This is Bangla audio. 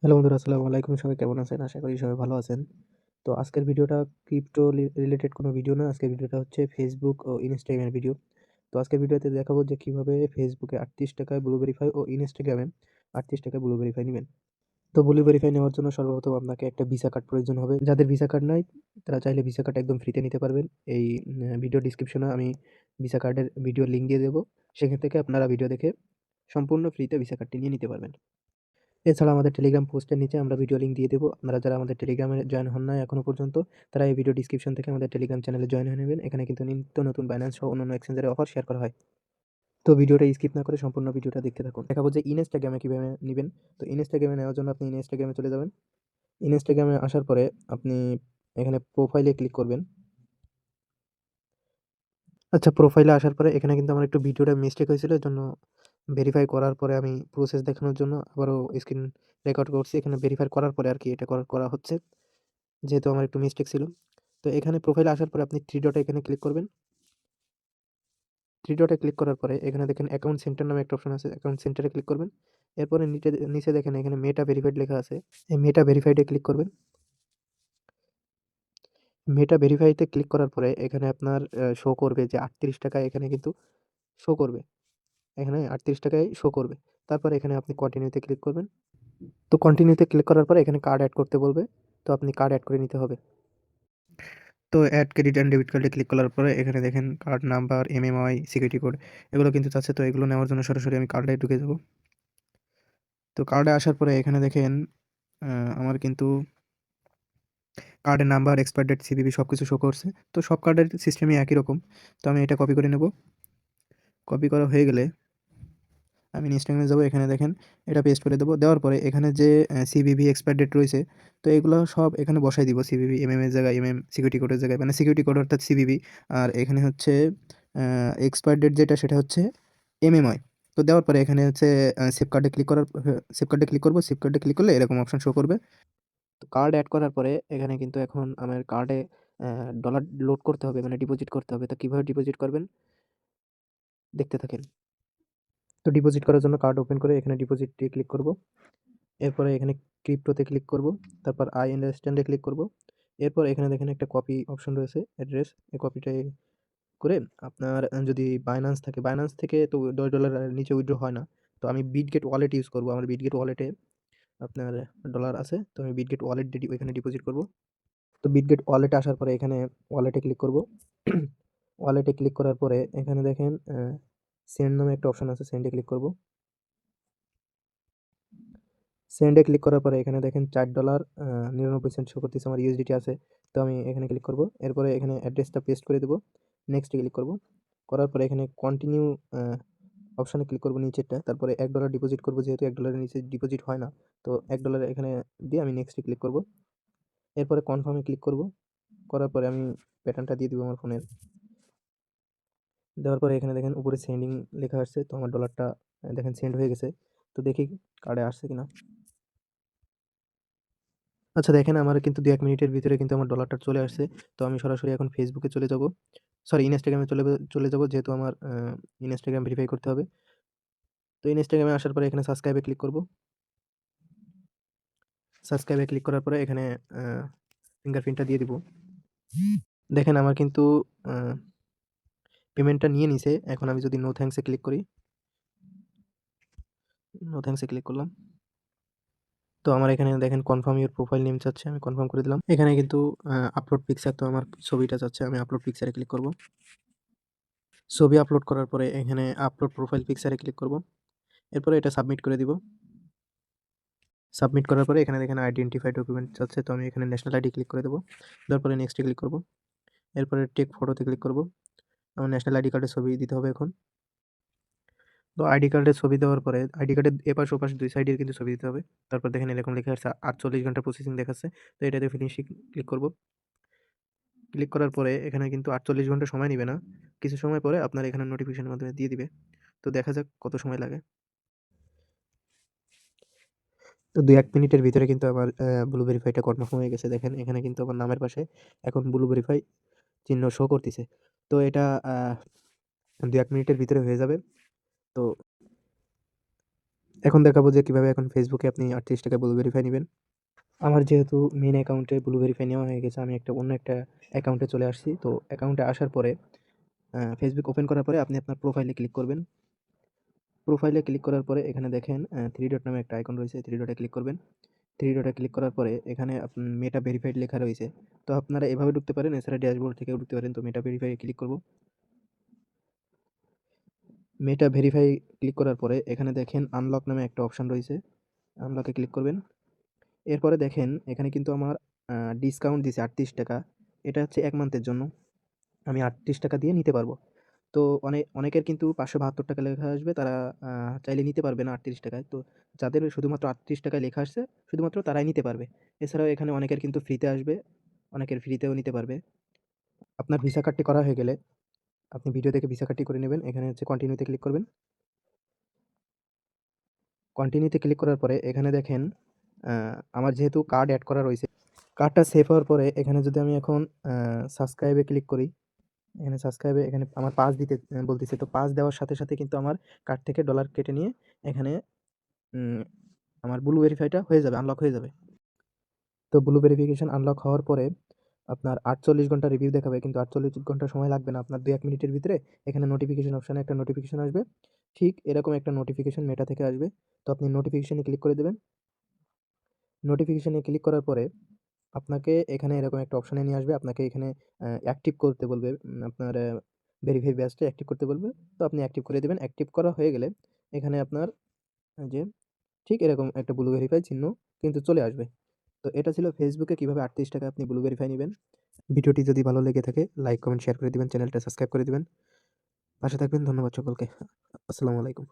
হ্যালো বন্ধুরা, আসসালামু আলাইকুম। সবাই কেমন আছেন? আশা করি সবাই ভালো আছেন। তো আজকের ভিডিওটা ক্রিপ্টো রিলেটেড কোনো ভিডিও না। আজকের ভিডিওটা হচ্ছে ফেসবুক ও ইনস্টাগ্রামের ভিডিও। তো আজকের ভিডিওতে দেখাবো যে কিভাবে ফেসবুকে ৳৩৮ ব্লু ভেরিফাই ও ইনস্টাগ্রামে ৳৩৮ ব্লু ভেরিফাই নিবেন। তো ব্লু ভেরিফাই নেওয়ার জন্য সর্বপ্রথম আপনাকে একটা ভিসা কার্ড প্রয়োজন হবে। যাদের ভিসা কার্ড নাই তারা চাইলে ভিসা কার্ড একদম ফ্রিতে নিতে পারবেন। এই ভিডিও ডেসক্রিপশনে আমি ভিসা কার্ডের ভিডিও লিংক দিয়ে দেবো। সেখান থেকে আপনারা ভিডিও দেখে সম্পূর্ণ ফ্রিতে ভিসা কার্ডটি নিয়ে নিতে পারবেন। এছাড়া আমাদের টেলিগ্রাম পোস্টের নিচে আমরা ভিডিও লিংক দিয়ে দেবো। আপনারা যারা আমাদের টেলিগ্রামে জয়েন হন নাই এখনো পর্যন্ত, তারা এই ভিডিও ডিসক্রিপশন থেকে আমাদের টেলিগ্রাম চ্যানেলে জয়েন হয়ে নেবেন। এখানে কিন্তু নিত্য নতুন বাইন্যান্স সহ অন্যান্য এক্সচেঞ্জের অফার শেয়ার করা হয়। তো ভিডিওটা স্কিপ না করে সম্পূর্ণ ভিডিওটা দেখতে থাকুন। দেখাবো যে ইনস্টাগ্রামে কিভাবে নিবেন। তো ইনস্টাগ্রামে নেওয়ার জন্য আপনি ইনস্টাগ্রামে চলে যাবেন। ইনস্টাগ্রামে আসার পরে আপনি এখানে প্রোফাইলে ক্লিক করবেন। আচ্ছা, প্রোফাইলে আসার পরে এখানে কিন্তু আমার একটু ভিডিওটা মিস্টেক হয়েছিল। এজন্য ভেরিফাই করার পরে আমি প্রসেস দেখানোর জন্য আবারও স্ক্রিন রেকর্ড করছি। এখানে ভেরিফাই করার পরে আরকি এটা করা হচ্ছে। যেহেতু আমার একটু মিস্টেক ছিল। তো এখানে প্রোফাইলে আসার পরে আপনি 3 ডটে এখানে ক্লিক করবেন। 3 ডটে ক্লিক করার পরে এখানে দেখেন অ্যাকাউন্ট সেন্টার নামে একটা অপশন আছে। অ্যাকাউন্ট সেন্টারে ক্লিক করবেন। এরপরে নিচে দেখেন এখানে মেটা ভেরিফাইড লেখা আছে। এই মেটা ভেরিফাইড এ ক্লিক করবেন। মেটা ভেরিফাইতে ক্লিক করার পরে এখানে আপনার শো করবে যে ৳৩৮ এখানে কিন্তু শো করবে। এখানে ৳৩৮ য় শো করবে। তারপরে এখানে আপনি কন্টিনিউ তে ক্লিক করবেন। তো কন্টিনিউ তে ক্লিক করার পরে এখানে কার্ড এড করতে বলবে। তো আপনি কার্ড এড করে নিতে হবে। তো অ্যাড ক্রেডিট অ্যান্ড ডেবিট কার্ডে ক্লিক করার পরে এখানে দেখেন card number, MMI, security code এগুলো কিন্তু চাচ্ছে। তো এগুলো নেওয়ার জন্য সরাসরি আমি কার্ডে ঢুকে যাব। তো কার্ডে আসার পরে এখানে দেখেন আ আমার কিন্তু কার্ডের নাম্বার, এক্সপায়ার ডেট, সিভিভি সবকিছু শো করছে। তো সব কার্ডের সিস্টেমই একই রকম। তো আমি এটা কপি করে নেব। কপি করা হয়ে গেলে আমি ইনস্টাগ্রামে যাবো। এখানে দেখেন এটা পেস্ট করে দেবো। দেওয়ার পরে এখানে যে সিভিভি, এক্সপায়ার ডেট রয়েছে, তো এগুলো সব এখানে বসায় দিব। সিভিভি এমএম এর জায়গায় এমএম, সিকিউরিটি কোডের জায়গায় মানে সিকিউরিটি কোড অর্থাৎ সিভিভি। আর এখানে হচ্ছে এক্সপায়ার ডেট যেটা সেটা হচ্ছে এমএমআই। তো দেওয়ার পরে এখানে হচ্ছে সেভ কার্ডে ক্লিক করার সেভ কার্ডে ক্লিক করব। সেভ কার্ডে ক্লিক করলে এরকম অপশন শো করবে। তো কার্ড এড করার পরে এখানে কিন্তু এখন আমার কার্ডে ডলার লোড করতে হবে, মানে ডিপোজিট করতে হবে। তো কিভাবে ডিপোজিট করবেন দেখতে থাকেন। তো ডিপোজিট করার জন্য কার্ড ওপেন করে এখানে ডিপোজিটে ক্লিক করব। এরপরে এখানে ক্রিপ্টোতে ক্লিক করব। তারপর আই আন্ডারস্ট্যান্ড এ ক্লিক করব। এরপর এখানে দেখেন একটা কপি অপশন রয়েছে, অ্যাড্রেস। এই কপিটাই করে আপনার যদি বাইন্যান্স থাকে, বাইন্যান্স থেকে তো $10 এর নিচে উইথড্র হয় না। তো আমি বিটগেট ওয়ালেট ইউজ করব। আমার বিটগেট ওয়ালেটে আপনার ডলার আছে। তো আমি বিটগেট ওয়ালেট দিয়ে ওইখানে ডিপোজিট করব। তো বিটগেট ওয়ালেটে আসার পরে এখানে ওয়ালেটে ক্লিক করব। ওয়ালেটে ক্লিক করার পরে এখানে দেখেন সেন্ড নামে একটা অপশন আছে, সেন্ড এ ক্লিক করব। সেন্ড এ ক্লিক করার পরে এখানে দেখেন $4 $99 শো করতেছে, আমার ইউএসডিটি আছে। তো আমি এখানে ক্লিক করব। এরপরে এখানে অ্যাড্রেসটা পেস্ট করে দেব। নেক্সট এ ক্লিক করব। করার পরে এখানে কন্টিনিউ অপশনে ক্লিক করব নিচেরটা। তারপরে $1 ডিপোজিট করব, যেহেতু $1 এর নিচে ডিপোজিট হয় না। তো $1 এখানে দিয়ে আমি নেক্সট এ ক্লিক করব। এরপরে কনফার্ম এ ক্লিক করব। করার পরে আমি প্যাটার্নটা দিয়ে দিব আমার ফোনের। দেওয়ার পরে এখানে দেখেন উপরে সেন্ডিং লেখা আসছে। তো আমার ডলারটা দেখেন সেন্ড হয়ে গেছে। তো দেখি কার্ডে আসছে কিনা। আচ্ছা দেখেন আমার কিন্তু ২-১ মিনিটের ভিতরে কিন্তু আমার ডলারটা চলে আসছে। তো আমি সরাসরি এখন ফেসবুকে চলে যাব। সরি, ইনস্টাগ্রামে চলে যাব, যেহেতু আমার ইনস্টাগ্রাম ভেরিফাই করতে হবে। তো ইনস্টাগ্রামে আসার পরে এখানে সাবস্ক্রাইব এ ক্লিক করব। সাবস্ক্রাইব এ ক্লিক করার পরে এখানে আ ফিঙ্গারপ্রিন্টটা দিয়ে দিব। দেখেন আমার কিন্তু আ পেমেন্টটা নিয়ে নিছে। এখন আমি যদি নো থ্যাংকস এ ক্লিক করি, নো থ্যাংকস এ ক্লিক করলাম। তো আমার এখানে দেখেন কনফার্ম ইওর প্রোফাইল নেম চাচ্ছে, আমি কনফার্ম করে দিলাম। এখানে কিন্তু আপলোড পিকচার, তো আমার ছবিটা চাচ্ছে, আমি আপলোড পিকচারে ক্লিক করব। ছবি আপলোড করার পরে এখানে আপলোড প্রোফাইল পিকচারে ক্লিক করব। এরপরে এটা সাবমিট করে দিব। সাবমিট করার পরে এখানে দেখেন আইডেন্টিফাই ডকুমেন্ট চাচ্ছে, তো আমি এখানে ন্যাশনাল আইডি ক্লিক করে দেব। দেওয়ার পরে নেক্সট এ ক্লিক করব। এরপরে টেক ফটোতে ক্লিক করব। আমার ন্যাশনাল আইডি কার্ডের ছবি দিতে হবে এখন। তো আইডি কার্ডের ছবি দেওয়ার পরে আইডি কার্ডের এপাশ ওপাশ ২ সাইডের কিন্তু ছবি দিতে হবে। তারপর দেখেন এরকম লেখা আছে ৪৮ ঘন্টা প্রসেসিং দেখাচ্ছে। তো এটাতে ফিনিশিং ক্লিক করব। ক্লিক করার পরে এখানে কিন্তু ৪৮ ঘন্টা সময় নিবে না। কিছু সময় পরে আপনার এখানে নোটিফিকেশনের মাধ্যমে দিয়ে দিবে। তো দেখা যাক কত সময় লাগে। তো ২-১ মিনিটের ভিতরে কিন্তু আমার ব্লু ভেরিফাইটা কনফার্ম হয়ে গেছে। দেখেন এখানে কিন্তু আমার নামের পাশে এখন ব্লু ভেরিফাই চিহ্ন শো করতিছে। তো এটা ২-১ মিনিটের ভিতরে হয়ে যাবে। তো এখন দেখাবো যে কিভাবে এখন ফেসবুকে আপনি 38 টাকায় ব্লু ভেরিফাই নিবেন। আমার যেহেতু মেইন অ্যাকাউন্টে ব্লু ভেরিফাই নেওয়া হয়ে গেছে, আমি অন্য একটা অ্যাকাউন্টে চলে আসছি। তো অ্যাকাউন্টে আসার পরে ফেসবুক ওপেন করার পরে আপনি আপনার প্রোফাইলে ক্লিক করবেন। প্রোফাইলে ক্লিক করার পরে এখানে দেখেন 3 ডট নামে একটা আইকন রয়েছে, 3 ডটে ক্লিক করবেন। 3 ডটে ক্লিক করার পরে এখানে মেটা ভেরিফাইড লেখা রয়েছে। তো আপনারা এভাবে ঢুকতে পারেন, এছাড়া ড্যাশবোর্ড থেকেও ঢুকতে পারেন। তো মেটা ভেরিফাই ক্লিক করব। মেটা ভেরিফাই ক্লিক করার পরে এখানে দেখেন আনলক নামে একটা অপশন রয়েছে, আনলকে ক্লিক করবেন। এরপরে দেখেন এখানে কিন্তু আমার ডিসকাউন্ট দিছে 38 টাকা। এটা হচ্ছে 1 মান্থের জন্য। আমি 38 টাকা দিয়ে নিতে পারবো। তো অনেকের কিন্তু 572 টাকা লেখা আসবে, তারা চাইলে নিতে পারবে না 38 টাকায়। তো যাদের শুধুমাত্র 38 টাকায় লেখা আসছে, শুধুমাত্র তারাই নিতে পারবে। এছাড়াও এখানে অনেকের কিন্তু ফ্রিতে আসবে, অনেকের ফ্রিতেও নিতে পারবে। আপনার ভিসা কার্ডটি করা হয়ে গেলে আপনি ভিডিও দেখে ভিসা কার্ডটি করে নেবেন। এখানে হচ্ছে কন্টিনিউতে ক্লিক করবেন। কন্টিনিউতে ক্লিক করার পরে এখানে দেখেন আ আমার যেহেতু কার্ড এড করা রয়েছে, কার্ডটা সেভ হওয়ার পরে এখানে যদি আমি এখন সাবস্ক্রাইবে ক্লিক করি, এখানে সাবস্ক্রাইবে এখানে আমার পাস দিতে বলতেছে। তো পাস দেওয়ার সাথে, সাথে কিন্তু আমার কার্ড থেকে ডলার কেটে নিয়ে এখানে উম আমার ব্লু ভেরিফাইটা হয়ে যাবে, আনলক হয়ে যাবে। তো ব্লু ভেরিফিকেশন আনলক হওয়ার পরে আপনার 48 ঘন্টা রিভিউ দেখাবে, কিন্তু 48 ঘন্টা সময় লাগবে না। আপনার 2-1 মিনিটের ভিতরে এখানে নোটিফিকেশন অপশনে একটা নোটিফিকেশন আসবে। ঠিক এরকম একটা নোটিফিকেশন মেটা থেকে আসবে। তো আপনি নোটিফিকেশনে ক্লিক করে দেবেন। নোটিফিকেশনে ক্লিক করার পরে আপনাকে এখানে এরকম একটা অপশনে নিয়ে আসবে। আপনাকে এখানে অ্যাক্টিভ করতে বলবে। আপনার ভেরিফাই ব্যাজটা অ্যাক্টিভ করতে বলবে। তো আপনি অ্যাক্টিভ করে দিবেন। অ্যাক্টিভ করা হয়ে গেলে এখানে আপনার যে ঠিক এরকম একটা ব্লু ভেরিফাই চিহ্ন কিন্তু চলে আসবে। তো এটা ছিল ফেসবুকে কিভাবে 38 টাকায় আপনি ব্লু ভেরিফাই নিবেন। ভিডিওটি যদি ভালো লেগে থাকে লাইক, কমেন্ট, শেয়ার করে দিবেন। চ্যানেলটা সাবস্ক্রাইব করে দিবেন। পাশে থাকবেন। ধন্যবাদ সকলকে। আসসালামু আলাইকুম।